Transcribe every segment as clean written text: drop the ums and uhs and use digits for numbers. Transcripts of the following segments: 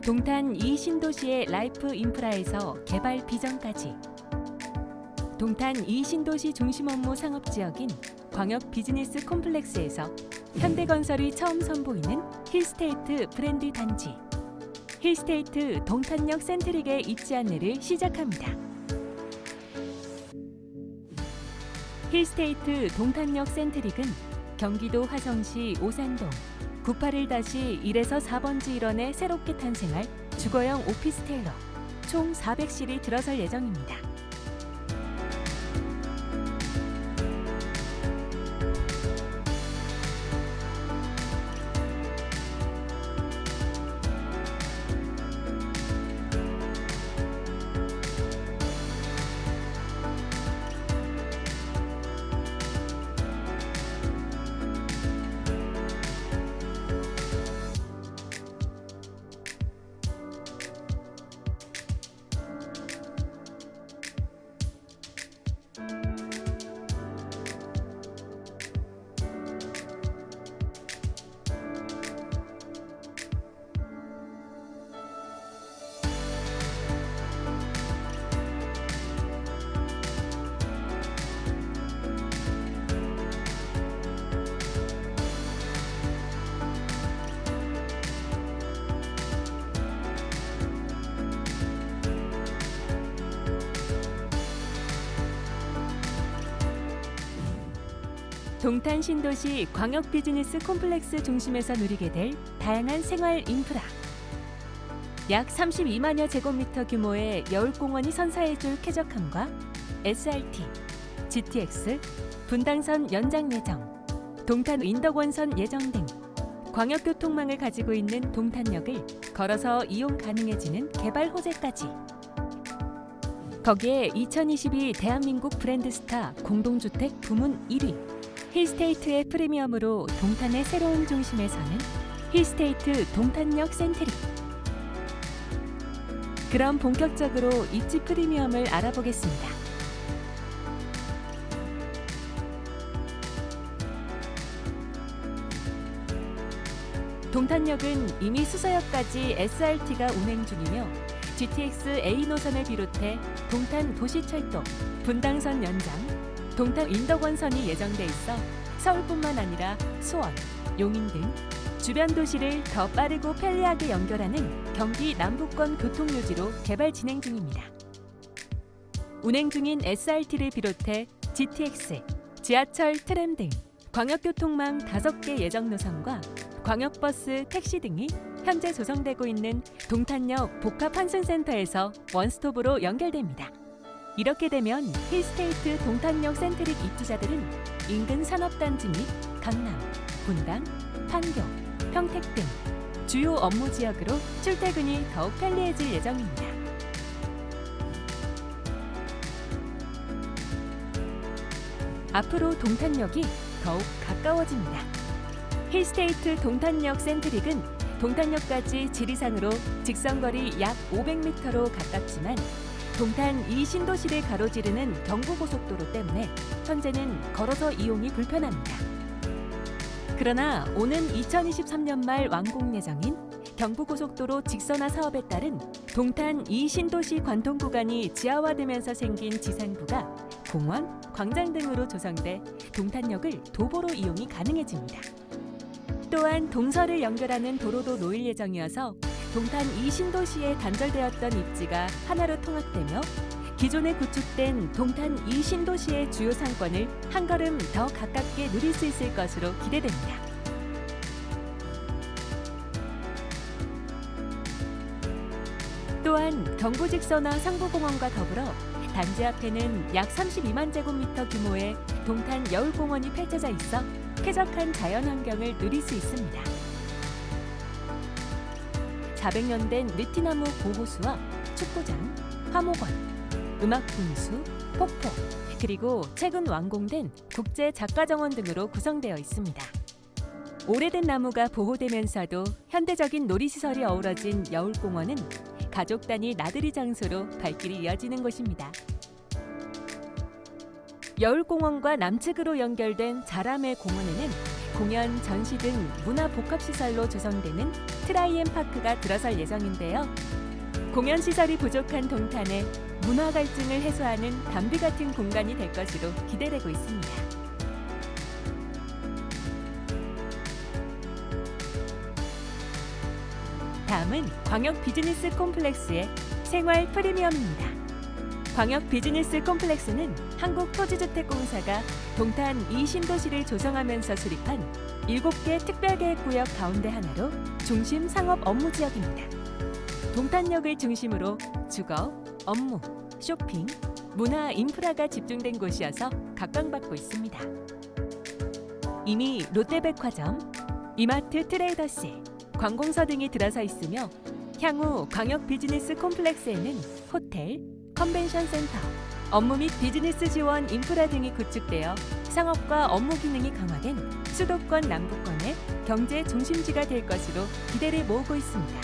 동탄 이 신도시의 라이프 인프라에서 개발 비전까지. 동탄 이 신도시 중심 업무 상업지역인 광역 비즈니스 콤플렉스에서 현대건설이 처음 선보이는 힐스테이트 브랜드 단지. 힐스테이트 동탄역 센트릭의 입지 안내를 시작합니다. 힐스테이트 동탄역 센트릭은 경기도 화성시 오산동 981-1에서 4번지 1원에 새롭게 탄생할 주거형 오피스텔로 총 400실이 들어설 예정입니다. 동탄 신도시 광역 비즈니스 콤플렉스 중심에서 누리게 될 다양한 생활 인프라. 약 32만여 제곱미터 규모의 여울공원이 선사해줄 쾌적함과 SRT, GTX, 분당선 연장 예정, 동탄 인덕원선 예정 등 광역교통망을 가지고 있는 동탄역을 걸어서 이용 가능해지는 개발 호재까지. 거기에 2022 대한민국 브랜드스타 공동주택 부문 1위 힐스테이트의 프리미엄으로 동탄의 새로운 중심에 서는 힐스테이트 동탄역 센트릭. 그럼 본격적으로 입지 프리미엄을 알아보겠습니다. 동탄역은 이미 수서역까지 SRT가 운행 중이며 GTX A 노선을 비롯해 동탄 도시철도, 분당선 연장, 동탄 인덕원선이 예정돼 있어 서울뿐만 아니라 수원, 용인 등 주변 도시를 더 빠르고 편리하게 연결하는 경기 남부권 교통요지로 개발 진행 중입니다. 운행 중인 SRT를 비롯해 GTX, 지하철, 트램 등 광역교통망 5개 예정 노선과 광역버스, 택시 등이 현재 조성되고 있는 동탄역 복합환승센터에서 원스톱으로 연결됩니다. 이렇게 되면 힐스테이트 동탄역 센트릭 입주자들은 인근 산업단지 및 강남, 분당, 판교, 평택 등 주요 업무 지역으로 출퇴근이 더욱 편리해질 예정입니다. 앞으로 동탄역이 더욱 가까워집니다. 힐스테이트 동탄역 센트릭은 동탄역까지 지리상으로 직선거리 약 500m로 가깝지만 동탄 이 신도시를 가로지르는 경부고속도로 때문에 현재는 걸어서 이용이 불편합니다. 그러나 오는 2023년 말 완공 예정인 경부고속도로 직선화 사업에 따른 동탄 이 신도시 관통 구간이 지하화되면서 생긴 지상부가 공원, 광장 등으로 조성돼 동탄역을 도보로 이용이 가능해집니다. 또한 동서를 연결하는 도로도 놓일 예정이어서 동탄 이 신도시에 단절되었던 입지가 하나로 통합되며 기존에 구축된 동탄 이 신도시의 주요 상권을 한 걸음 더 가깝게 누릴 수 있을 것으로 기대됩니다. 또한 경부 직선화 상부공원과 더불어 단지 앞에는 약 32만 제곱미터 규모의 동탄 여울공원이 펼쳐져 있어 쾌적한 자연환경을 누릴 수 있습니다. 400년 된 느티나무 보호수와 축구장, 화목원, 음악분수, 폭포, 그리고 최근 완공된 국제작가정원 등으로 구성되어 있습니다. 오래된 나무가 보호되면서도 현대적인 놀이시설이 어우러진 여울공원은 가족 단위 나들이 장소로 발길이 이어지는 곳입니다. 여울공원과 남측으로 연결된 자람의 공원에는 공연, 전시 등 문화 복합 시설로 조성되는 트라이엠파크가 들어설 예정인데요. 공연 시설이 부족한 동탄에 문화 갈증을 해소하는 담비 같은 공간이 될 것으로 기대되고 있습니다. 다음은 광역 비즈니스 콤플렉스의 생활 프리미엄입니다. 광역 비즈니스 콤플렉스는 한국토지주택공사가 동탄 이신도시를 조성하면서 수립한 7개 특별계획구역 가운데 하나로 중심 상업 업무 지역입니다. 동탄역을 중심으로 주거, 업무, 쇼핑, 문화, 인프라가 집중된 곳이어서 각광받고 있습니다. 이미 롯데백화점, 이마트 트레이더스, 관공서 등이 들어서 있으며 향후 광역 비즈니스 콤플렉스에는 호텔, 컨벤션 센터, 업무 및 비즈니스 지원 인프라 등이 구축되어 상업과 업무 기능이 강화된 수도권 남부권의 경제 중심지가 될 것으로 기대를 모으고 있습니다.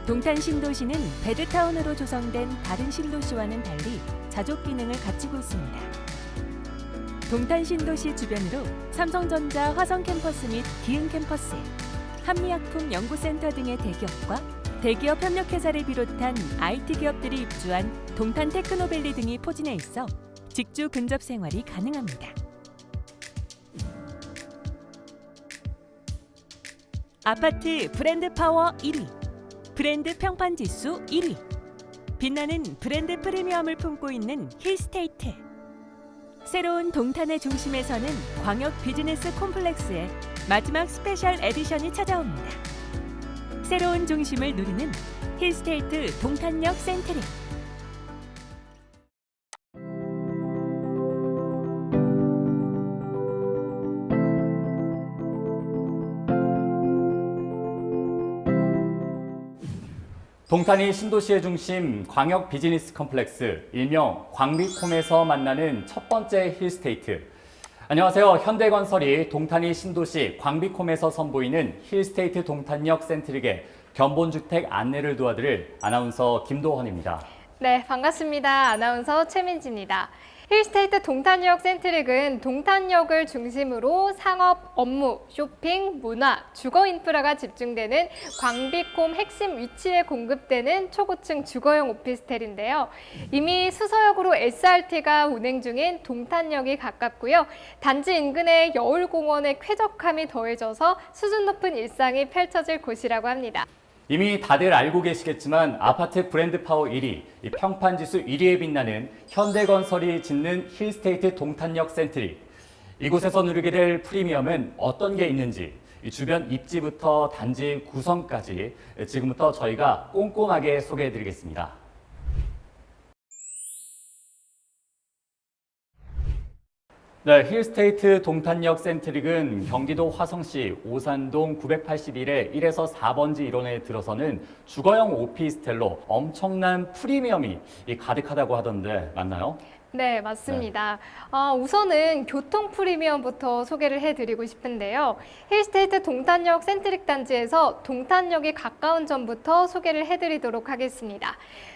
동탄 신도시는 베드타운으로 조성된 다른 신도시와는 달리 자족 기능을 갖추고 있습니다. 동탄 신도시 주변으로 삼성전자 화성 캠퍼스 및 기흥 캠퍼스, 한미약품 연구센터 등의 대기업과 대기업 협력회사를 비롯한 IT 기업들이 입주한 동탄 테크노밸리 등이 포진해 있어 직주 근접 생활이 가능합니다. 아파트 브랜드 파워 1위, 브랜드 평판 지수 1위, 빛나는 브랜드 프리미엄을 품고 있는 힐스테이트. 새로운 동탄의 중심에서는 광역 비즈니스 콤플렉스의 마지막 스페셜 에디션이 찾아옵니다. 새로운 중심을 누리는 힐스테이트 동탄역 센트릭. 동탄이 신도시의 중심 광역 비즈니스 컴플렉스, 일명 광비콤에서 만나는 첫 번째 힐스테이트. 안녕하세요. 현대건설이 동탄이 신도시 광비콤에서 선보이는 힐스테이트 동탄역 센트릭의 견본주택 안내를 도와드릴 아나운서 김도헌입니다. 네, 반갑습니다. 아나운서 최민지입니다. 힐스테이트 동탄역 센트릭은 동탄역을 중심으로 상업, 업무, 쇼핑, 문화, 주거 인프라가 집중되는 광비콤 핵심 위치에 공급되는 초고층 주거용 오피스텔인데요. 이미 수서역으로 SRT가 운행 중인 동탄역이 가깝고요. 단지 인근에 여울공원의 쾌적함이 더해져서 수준 높은 일상이 펼쳐질 곳이라고 합니다. 이미 다들 알고 계시겠지만 아파트 브랜드 파워 1위, 평판지수 1위에 빛나는 현대건설이 짓는 힐스테이트 동탄역 센트릭. 이곳에서 누리게 될 프리미엄은 어떤 게 있는지, 주변 입지부터 단지 구성까지 지금부터 저희가 꼼꼼하게 소개해드리겠습니다. 네, 힐스테이트 동탄역 센트릭은 경기도 화성시 오산동 981의 1에서 4번지 1원에 들어서는 주거용 오피스텔로 엄청난 프리미엄이 가득하다고 하던데 맞나요? 네, 맞습니다. 우선은 교통 프리미엄부터 소개를 해드리고 싶은데요. 힐스테이트 동탄역 센트릭 단지에서 동탄역이 가까운 점부터 소개를 해드리도록 하겠습니다.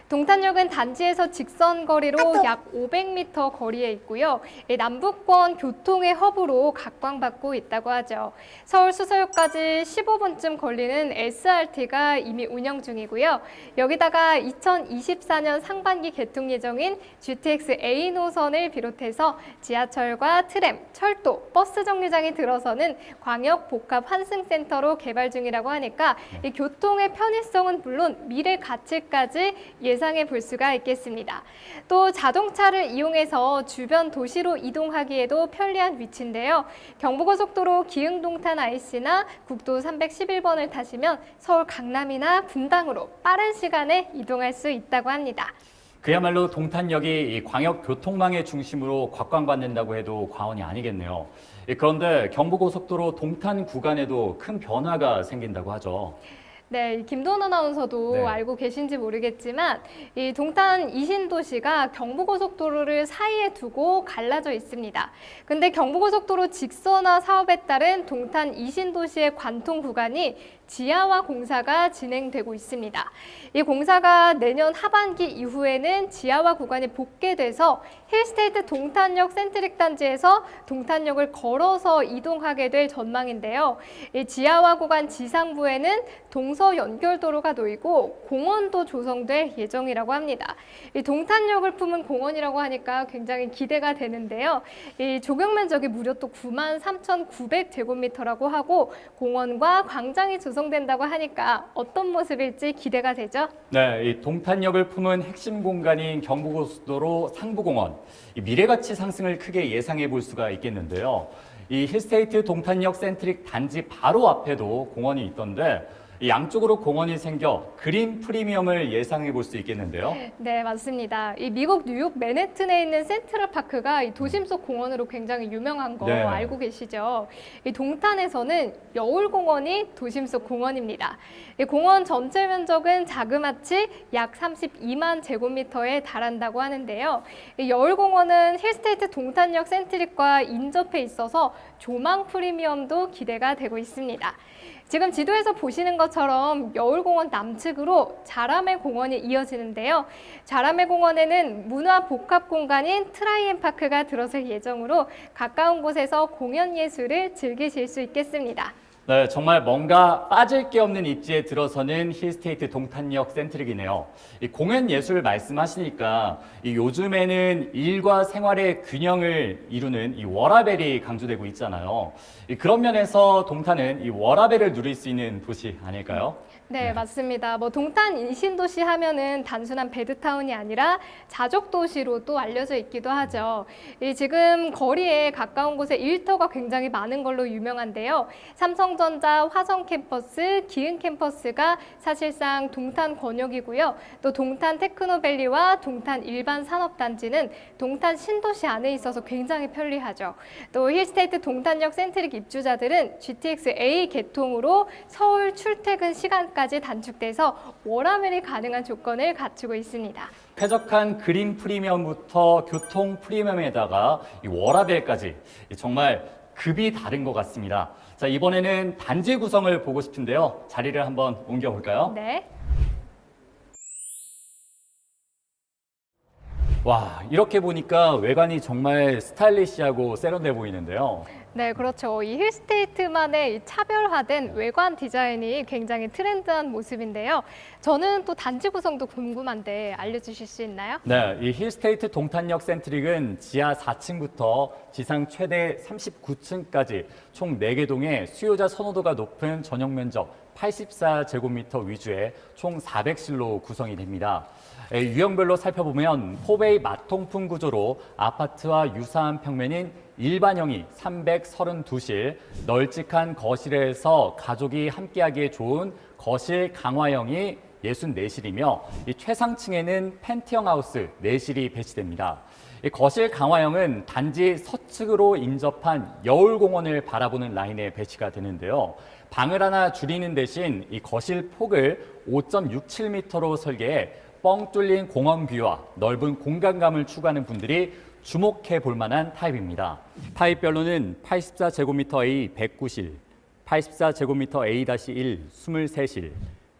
동탄역은 단지에서 직선 거리로 약 500m 거리에 있고요. 남북권 교통의 허브로 각광받고 있다고 하죠. 서울 수서역까지 15분쯤 걸리는 SRT가 이미 운영 중이고요. 여기다가 2024년 상반기 개통 예정인 GTX A 노선을 비롯해서 지하철과 트램, 철도, 버스 정류장이 들어서는 광역 복합 환승센터로 개발 중이라고 하니까 이 교통의 편의성은 물론 미래 가치까지 예상해 볼 수가 있겠습니다. 또 자동차를 이용해서 주변 도시로 이동하기에도 편리한 위치인데요. 경부고속도로 기흥동탄 IC나 국도 311번을 타시면 서울 강남이나 분당으로 빠른 시간에 이동할 수 있다고 합니다. 그야말로 동탄역이 광역 교통망의 중심으로 각광받는다고 해도 과언이 아니겠네요. 그런데 경부고속도로 동탄 구간에도 큰 변화가 생긴다고 하죠. 네, 김도원 아나운서도 알고 계신지 모르겠지만 이 동탄 이신도시가 경부고속도로를 사이에 두고 갈라져 있습니다. 근데 경부고속도로 직선화 사업에 따른 동탄 이신도시의 관통 구간이 지하화 공사가 진행되고 있습니다. 이 공사가 내년 하반기 이후에는 지하화 구간이 복개돼서 힐스테이트 동탄역 센트릭 단지에서 동탄역을 걸어서 이동하게 될 전망인데요. 이 지하화 구간 지상부에는 동서 연결도로가 놓이고 공원도 조성될 예정이라고 합니다. 이 동탄역을 품은 공원이라고 하니까 굉장히 기대가 되는데요. 이 조경 면적이 무려 또 93,900제곱미터라고 하고 공원과 광장이 조성된다고 하니까 어떤 모습일지 기대가 되죠? 네, 이 동탄역을 품은 핵심 공간인 경부고속도로 상부공원, 이 미래가치 상승을 크게 예상해 볼 수가 있겠는데요. 이 힐스테이트 동탄역 센트릭 단지 바로 앞에도 공원이 있던데 이 양쪽으로 공원이 생겨 그린 프리미엄을 예상해 볼 수 있겠는데요. 네, 맞습니다. 이 미국 뉴욕 맨해튼에 있는 센트럴파크가 이 도심 속 공원으로 굉장히 유명한 거 네. 알고 계시죠? 이 동탄에서는 여울공원이 도심 속 공원입니다. 이 공원 전체 면적은 자그마치 약 32만 제곱미터에 달한다고 하는데요. 이 여울공원은 힐스테이트 동탄역 센트릭과 인접해 있어서 조망 프리미엄도 기대가 되고 있습니다. 지금 지도에서 보시는 것처럼 여울공원 남측으로 자라매 공원이 이어지는데요. 자라매 공원에는 문화 복합 공간인 트라이앤파크가 들어설 예정으로 가까운 곳에서 공연 예술을 즐기실 수 있겠습니다. 네, 정말 뭔가 빠질 게 없는 입지에 들어서는 힐스테이트 동탄역 센트릭이네요. 이 공연 예술 말씀하시니까 이 요즘에는 일과 생활의 균형을 이루는 이 워라밸이 강조되고 있잖아요. 그런 면에서 동탄은 이 워라밸을 누릴 수 있는 도시 아닐까요? 네, 맞습니다. 동탄 인신도시 하면은 단순한 배드타운이 아니라 자족도시로 또 알려져 있기도 하죠. 지금 거리에 가까운 곳에 일터가 굉장히 많은 걸로 유명한데요. 삼성전자 화성 캠퍼스, 기흥 캠퍼스가 사실상 동탄 권역이고요. 또 동탄 테크노밸리와 동탄 일반 산업단지는 동탄 신도시 안에 있어서 굉장히 편리하죠. 또 힐스테이트 동탄역 센트릭 입주자들은 GTX A 개통으로 서울 출퇴근 시간까지 단축돼서 워라밸이 가능한 조건을 갖추고 있습니다. 쾌적한 그린 프리미엄부터 교통 프리미엄에다가 이 워라밸까지 정말 급이 다른 것 같습니다. 자, 이번에는 단지 구성을 보고 싶은데요. 자리를 한번 옮겨볼까요? 네. 와, 이렇게 보니까 외관이 정말 스타일리시하고 세련돼 보이는데요. 네, 그렇죠. 이 힐스테이트만의 이 차별화된 외관 디자인이 굉장히 트렌드한 모습인데요. 저는 또 단지 구성도 궁금한데 알려주실 수 있나요? 네, 이 힐스테이트 동탄역 센트릭은 지하 4층부터 지상 최대 39층까지 총 4개 동의 수요자 선호도가 높은 전용 면적 84제곱미터 위주의 총 400실로 구성이 됩니다. 유형별로 살펴보면 포베이 마통풍 구조로 아파트와 유사한 평면인 일반형이 332실, 널찍한 거실에서 가족이 함께하기에 좋은 거실 강화형이 64실이며 이 최상층에는 펜트형 하우스 4실이 배치됩니다. 이 거실 강화형은 단지 서측으로 인접한 여울공원을 바라보는 라인에 배치가 되는데요. 방을 하나 줄이는 대신 이 거실 폭을 5.67m로 설계해 뻥 뚫린 공원 뷰와 넓은 공간감을 추구하는 분들이 주목해 볼 만한 타입입니다. 타입별로는 84제곱미터 A 109실, 84제곱미터 A-1 23실,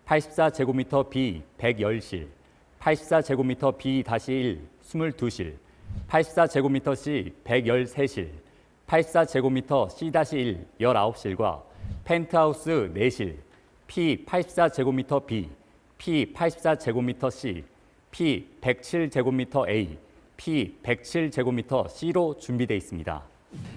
84제곱미터 B 110실, 84제곱미터 B-1 22실, 84제곱미터 C 113실, 84제곱미터 C-1 19실과 펜트하우스 4실, P 84제곱미터 B, P 84제곱미터 C, P 107제곱미터 A, P 107제곱미터 C로 준비되어 있습니다.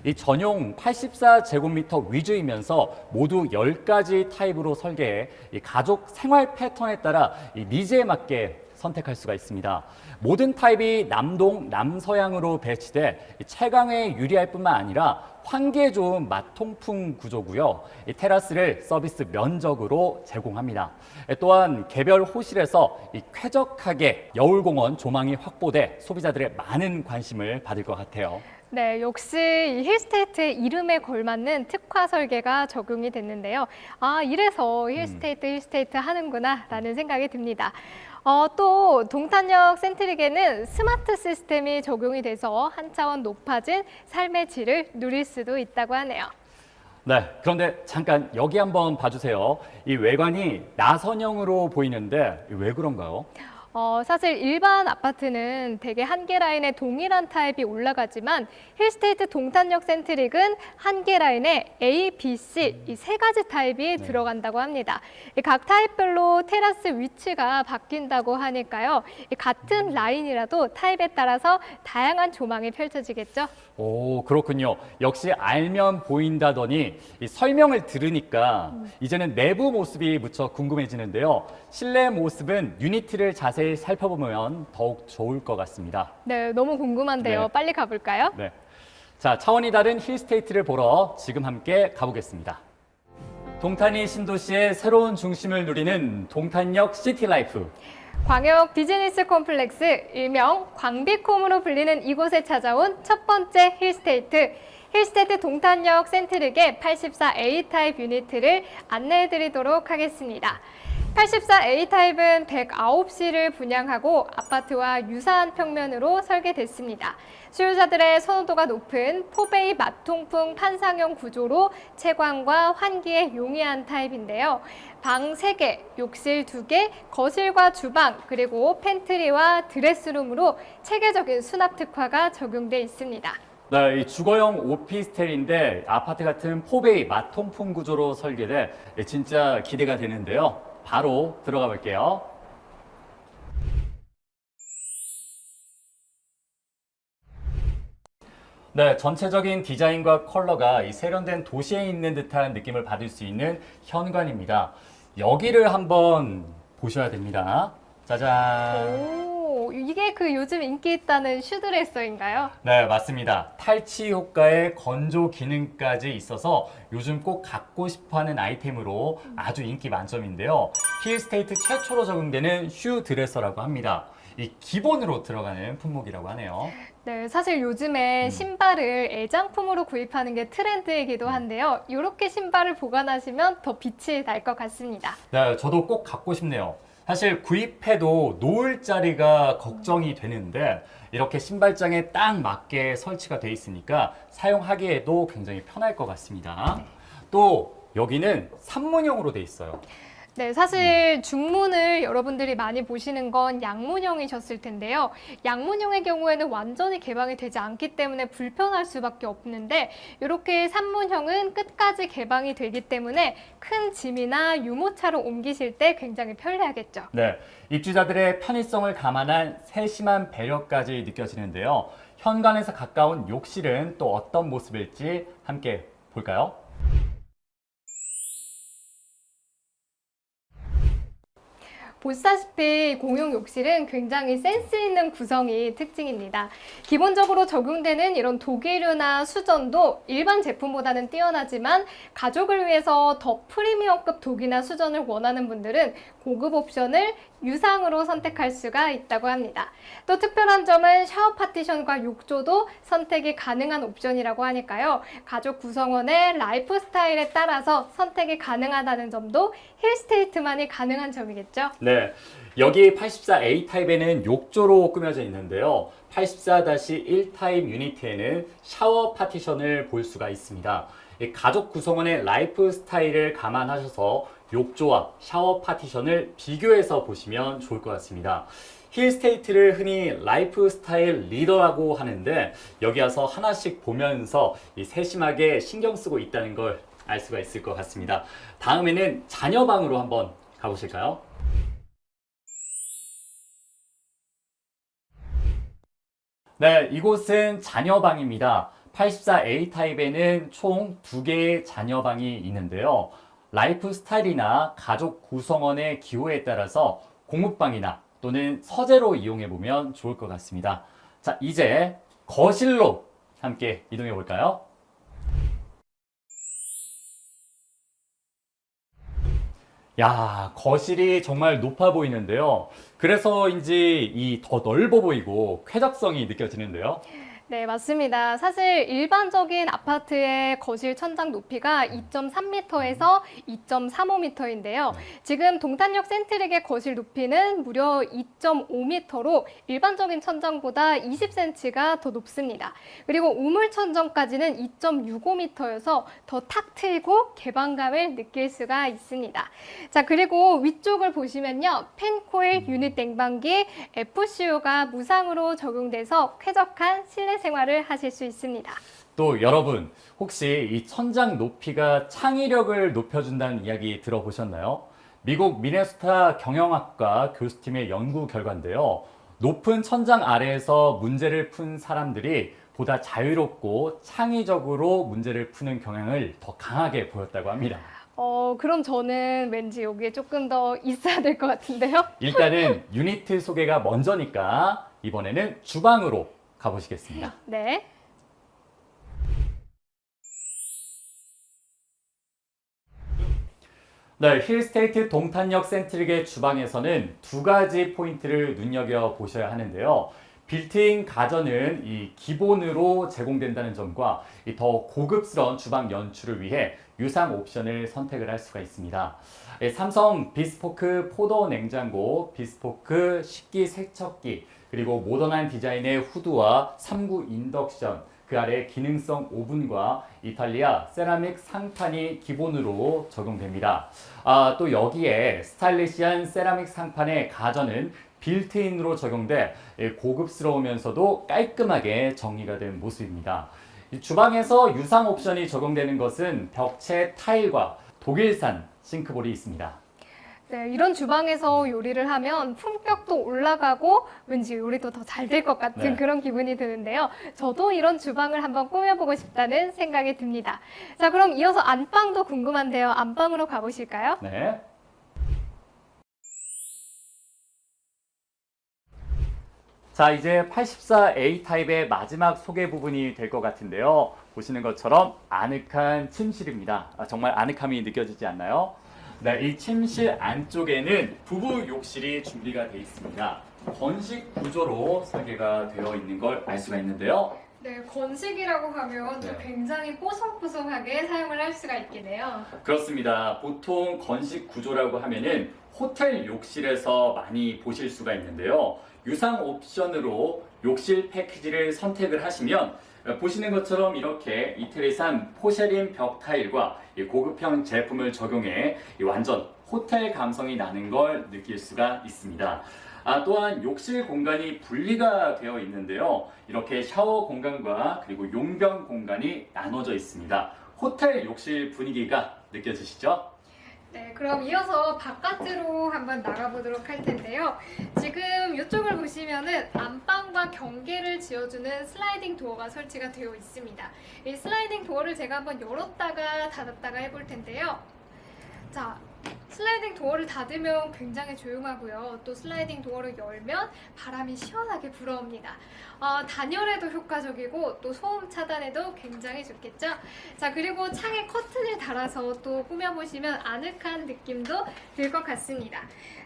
이 전용 84제곱미터 위주이면서 모두 10가지 타입으로 설계해 이 가족 생활 패턴에 따라 이 니즈에 맞게 선택할 수가 있습니다. 모든 타입이 남동, 남서향으로 배치돼 채광에 유리할 뿐만 아니라 환기에 좋은 마통풍 구조고요. 이 테라스를 서비스 면적으로 제공합니다. 또한 개별 호실에서 이 쾌적하게 여울공원 조망이 확보돼 소비자들의 많은 관심을 받을 것 같아요. 네, 역시 이 힐스테이트의 이름에 걸맞는 특화 설계가 적용이 됐는데요. 아, 이래서 힐스테이트 하는구나 라는 생각이 듭니다. 또 동탄역 센트릭에는 스마트 시스템이 적용이 돼서 한 차원 높아진 삶의 질을 누릴 수도 있다고 하네요. 네, 그런데 잠깐 여기 한번 봐주세요. 이 외관이 나선형으로 보이는데 왜 그런가요? 사실 일반 아파트는 대개 한 개 라인에 동일한 타입이 올라가지만 힐스테이트 동탄역 센트릭은 한 개 라인에 A, B, C 이 세 가지 타입이 들어간다고 합니다. 이 각 타입별로 테라스 위치가 바뀐다고 하니까요. 이 같은 라인이라도 타입에 따라서 다양한 조망이 펼쳐지겠죠. 오, 그렇군요. 역시 알면 보인다더니 이 설명을 들으니까 이제는 내부 모습이 무척 궁금해지는데요. 실내 모습은 유니티를 자세히 살펴보면 더욱 좋을 것 같습니다. 네, 너무 궁금한데요. 네. 빨리 가볼까요? 네. 자, 차원이 다른 힐스테이트를 보러 지금 함께 가보겠습니다. 동탄이 신도시의 새로운 중심을 누리는 동탄역 시티라이프. 광역 비즈니스 콤플렉스, 일명 광비콤으로 불리는 이곳에 찾아온 첫 번째 힐스테이트. 힐스테이트 동탄역 센트릭의 84A 타입 유니트를 안내해 드리도록 하겠습니다. 84A 타입은 109시를 분양하고 아파트와 유사한 평면으로 설계됐습니다. 수요자들의 선호도가 높은 포베이 마통풍 판상형 구조로 채광과 환기에 용이한 타입인데요. 방 3개, 욕실 2개, 거실과 주방, 그리고 팬트리와 드레스룸으로 체계적인 수납 특화가 적용돼 있습니다. 네, 이 주거용 오피스텔인데 아파트 같은 포베이 마통풍 구조로 설계돼 진짜 기대가 되는데요. 바로 들어가 볼게요. 네, 전체적인 디자인과 컬러가 이 세련된 도시에 있는 듯한 느낌을 받을 수 있는 현관입니다. 여기를 한번 보셔야 됩니다. 짜잔. 오, 이게 그 요즘 인기 있다는 슈드레서인가요? 네, 맞습니다. 탈취 효과에 건조 기능까지 있어서 요즘 꼭 갖고 싶어 하는 아이템으로 아주 인기 만점인데요. 힐스테이트 최초로 적용되는 슈 드레서라고 합니다. 이 기본으로 들어가는 품목이라고 하네요. 네, 사실 요즘에 신발을 애장품으로 구입하는 게 트렌드이기도 한데요. 이렇게 신발을 보관하시면 더 빛이 날 것 같습니다. 네, 저도 꼭 갖고 싶네요. 사실 구입해도 놓을 자리가 걱정이 되는데 이렇게 신발장에 딱 맞게 설치가 돼 있으니까 사용하기에도 굉장히 편할 것 같습니다. 또 여기는 산문형으로 돼 있어요. 네, 사실 중문을 여러분들이 많이 보시는 건 양문형이셨을 텐데요. 양문형의 경우에는 완전히 개방이 되지 않기 때문에 불편할 수밖에 없는데 이렇게 산문형은 끝까지 개방이 되기 때문에 큰 짐이나 유모차로 옮기실 때 굉장히 편리하겠죠. 네, 입주자들의 편의성을 감안한 세심한 배려까지 느껴지는데요. 현관에서 가까운 욕실은 또 어떤 모습일지 함께 볼까요? 보시다시피 공용 욕실은 굉장히 센스 있는 구성이 특징입니다. 기본적으로 적용되는 이런 독일유나 수전도 일반 제품보다는 뛰어나지만 가족을 위해서 더 프리미엄급 독이나 수전을 원하는 분들은 고급 옵션을 유상으로 선택할 수가 있다고 합니다. 또 특별한 점은 샤워 파티션과 욕조도 선택이 가능한 옵션이라고 하니까요. 가족 구성원의 라이프 스타일에 따라서 선택이 가능하다는 점도 힐스테이트만이 가능한 점이겠죠. 네, 여기 84A 타입에는 욕조로 꾸며져 있는데요. 84-1 타입 유니트에는 샤워 파티션을 볼 수가 있습니다. 이 가족 구성원의 라이프 스타일을 감안하셔서 욕조와 샤워 파티션을 비교해서 보시면 좋을 것 같습니다. 힐스테이트를 흔히 라이프 스타일 리더라고 하는데 여기 와서 하나씩 보면서 이 세심하게 신경 쓰고 있다는 걸 알 수가 있을 것 같습니다. 다음에는 자녀방으로 한번 가보실까요? 네, 이곳은 자녀방입니다. 84A 타입에는 총 2개의 자녀방이 있는데요. 라이프 스타일이나 가족 구성원의 기호에 따라서 공부방이나 또는 서재로 이용해 보면 좋을 것 같습니다. 자, 이제 거실로 함께 이동해 볼까요? 야, 거실이 정말 높아 보이는데요. 그래서인지 이 더 넓어 보이고 쾌적성이 느껴지는데요. 네, 맞습니다. 사실 일반적인 아파트의 거실 천장 높이가 2.3m에서 2.35m인데요. 지금 동탄역 센트릭의 거실 높이는 무려 2.5m로 일반적인 천장보다 20cm가 더 높습니다. 그리고 우물 천정까지는 2.65m여서 더 탁 트이고 개방감을 느낄 수가 있습니다. 자, 그리고 위쪽을 보시면요. 펜코일 유닛 냉방기 FCU가 무상으로 적용돼서 쾌적한 실내 생활을 하실 수 있습니다. 또 여러분, 혹시 이 천장 높이가 창의력을 높여준다는 이야기 들어보셨나요? 미국 미네소타 경영학과 교수팀의 연구 결과인데요. 높은 천장 아래에서 문제를 푼 사람들이 보다 자유롭고 창의적으로 문제를 푸는 경향을 더 강하게 보였다고 합니다. 그럼 저는 왠지 여기에 조금 더 있어야 될 것 같은데요. 일단은 유니트 소개가 먼저니까 이번에는 주방으로 가보시겠습니다. 네. 네, 힐스테이트 동탄역 센트릭의 주방에서는 두 가지 포인트를 눈여겨보셔야 하는데요. 빌트인 가전은 이 기본으로 제공된다는 점과 이 더 고급스러운 주방 연출을 위해 유상 옵션을 선택을 할 수가 있습니다. 삼성 비스포크 포도 냉장고, 비스포크 식기 세척기, 그리고 모던한 디자인의 후드와 3구 인덕션, 그 아래 기능성 오븐과 이탈리아 세라믹 상판이 기본으로 적용됩니다. 또 여기에 스타일리시한 세라믹 상판의 가전은 빌트인으로 적용돼 고급스러우면서도 깔끔하게 정리가 된 모습입니다. 주방에서 유상 옵션이 적용되는 것은 벽체 타일과 독일산 싱크볼이 있습니다. 네, 이런 주방에서 요리를 하면 품격도 올라가고 왠지 요리도 더 잘 될 것 같은 네. 그런 기분이 드는데요. 저도 이런 주방을 한번 꾸며보고 싶다는 생각이 듭니다. 자, 그럼 이어서 안방도 궁금한데요. 안방으로 가보실까요? 네. 자, 이제 84A 타입의 마지막 소개 부분이 될 것 같은데요. 보시는 것처럼 아늑한 침실입니다. 정말 아늑함이 느껴지지 않나요? 네, 이 침실 안쪽에는 부부 욕실이 준비가 되어 있습니다. 건식 구조로 설계가 되어 있는 걸 알 수가 있는데요. 네, 건식이라고 하면 네. 굉장히 뽀송뽀송하게 사용을 할 수가 있겠네요. 그렇습니다. 보통 건식 구조라고 하면은 호텔 욕실에서 많이 보실 수가 있는데요. 유상 옵션으로 욕실 패키지를 선택을 하시면 보시는 것처럼 이렇게 이태리산 포쉐린 벽 타일과 고급형 제품을 적용해 완전 호텔 감성이 나는 걸 느낄 수가 있습니다. 또한 욕실 공간이 분리가 되어 있는데요. 이렇게 샤워 공간과 그리고 용변 공간이 나눠져 있습니다. 호텔 욕실 분위기가 느껴지시죠? 네, 그럼 이어서 바깥으로 한번 나가보도록 할 텐데요. 지금 이쪽을 보시면은 안방과 경계를 지어주는 슬라이딩 도어가 설치가 되어 있습니다. 이 슬라이딩 도어를 제가 한번 열었다가 닫았다가 해볼 텐데요. 자, 슬라이딩 도어를 닫으면 굉장히 조용하고요. 또 슬라이딩 도어를 열면 바람이 시원하게 불어옵니다. 단열에도 효과적이고 또 소음 차단에도 굉장히 좋겠죠. 자, 그리고 창에 커튼을 달아서 또 꾸며보시면 아늑한 느낌도 들 것 같습니다.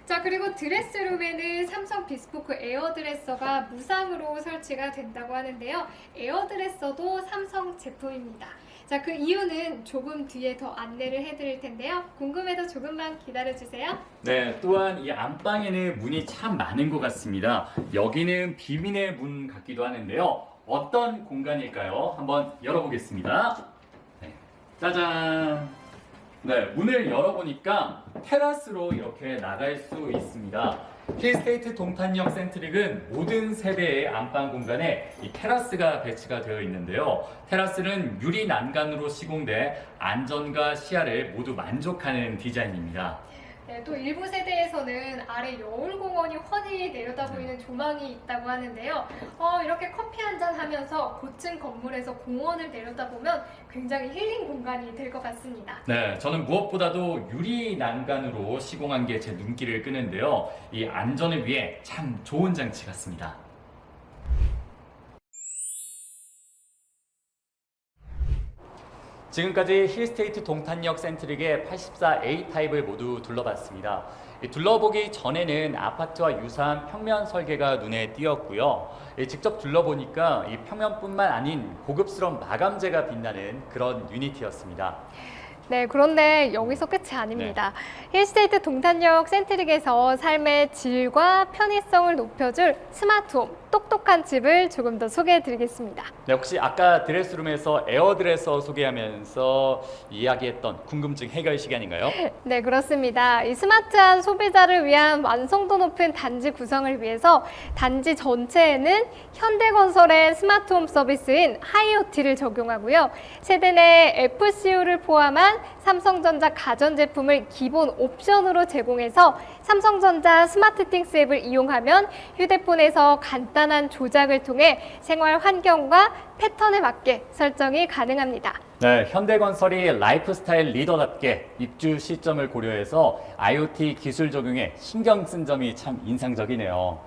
자, 그리고 드레스룸에는 삼성 비스포크 에어드레서가 무상으로 설치가 된다고 하는데요. 에어드레서도 삼성 제품입니다. 자, 그 이유는 조금 뒤에 더 안내를 해드릴 텐데요. 궁금해도 조금만 기다려주세요. 네, 또한 이 안방에는 문이 참 많은 것 같습니다. 여기는 비밀의 문 같기도 하는데요. 어떤 공간일까요? 한번 열어보겠습니다. 네, 짜잔! 네, 문을 열어보니까 테라스로 이렇게 나갈 수 있습니다. 힐스테이트 동탄역 센트릭은 모든 세대의 안방 공간에 이 테라스가 배치가 되어 있는데요. 테라스는 유리 난간으로 시공돼 안전과 시야를 모두 만족하는 디자인입니다. 네, 또 일부 세대에서는 아래 여울공원이 훤히 내려다보이는 조망이 있다고 하는데요. 이렇게 커피 한잔 하면서 고층 건물에서 공원을 내려다보면 굉장히 힐링 공간이 될 것 같습니다. 네, 저는 무엇보다도 유리 난간으로 시공한 게 제 눈길을 끄는데요. 이 안전을 위해 참 좋은 장치 같습니다. 지금까지 힐스테이트 동탄역 센트릭의 84A 타입을 모두 둘러봤습니다. 둘러보기 전에는 아파트와 유사한 평면 설계가 눈에 띄었고요. 직접 둘러보니까 이 평면뿐만 아닌 고급스러운 마감재가 빛나는 그런 유니티였습니다. 네, 그런데 여기서 끝이 아닙니다. 힐스테이트 동탄역 센트릭에서 삶의 질과 편의성을 높여줄 스마트홈, 똑똑한 집을 조금 더 소개해드리겠습니다. 네, 혹시 아까 드레스룸에서 에어드레서 소개하면서 이야기했던 궁금증 해결 시간인가요? 네, 그렇습니다. 이 스마트한 소비자를 위한 완성도 높은 단지 구성을 위해서 단지 전체에는 현대건설의 스마트홈 서비스인 하이오티를 적용하고요. 세대 내 FCU를 포함한 삼성전자 가전제품을 기본 옵션으로 제공해서 삼성전자 스마트띵스 앱을 이용하면 휴대폰에서 간단한 조작을 통해 생활 환경과 패턴에 맞게 설정이 가능합니다. 네, 현대건설이 라이프스타일 리더답게 입주 시점을 고려해서 IoT 기술 적용에 신경 쓴 점이 참 인상적이네요.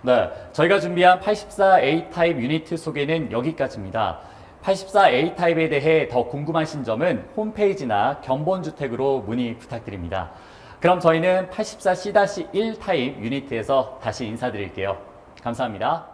네, 저희가 준비한 84A 타입 유니트 소개는 여기까지입니다. 84A 타입에 대해 더 궁금하신 점은 홈페이지나 견본주택으로 문의 부탁드립니다. 그럼 저희는 84C-1 타입 유니트에서 다시 인사드릴게요. 감사합니다.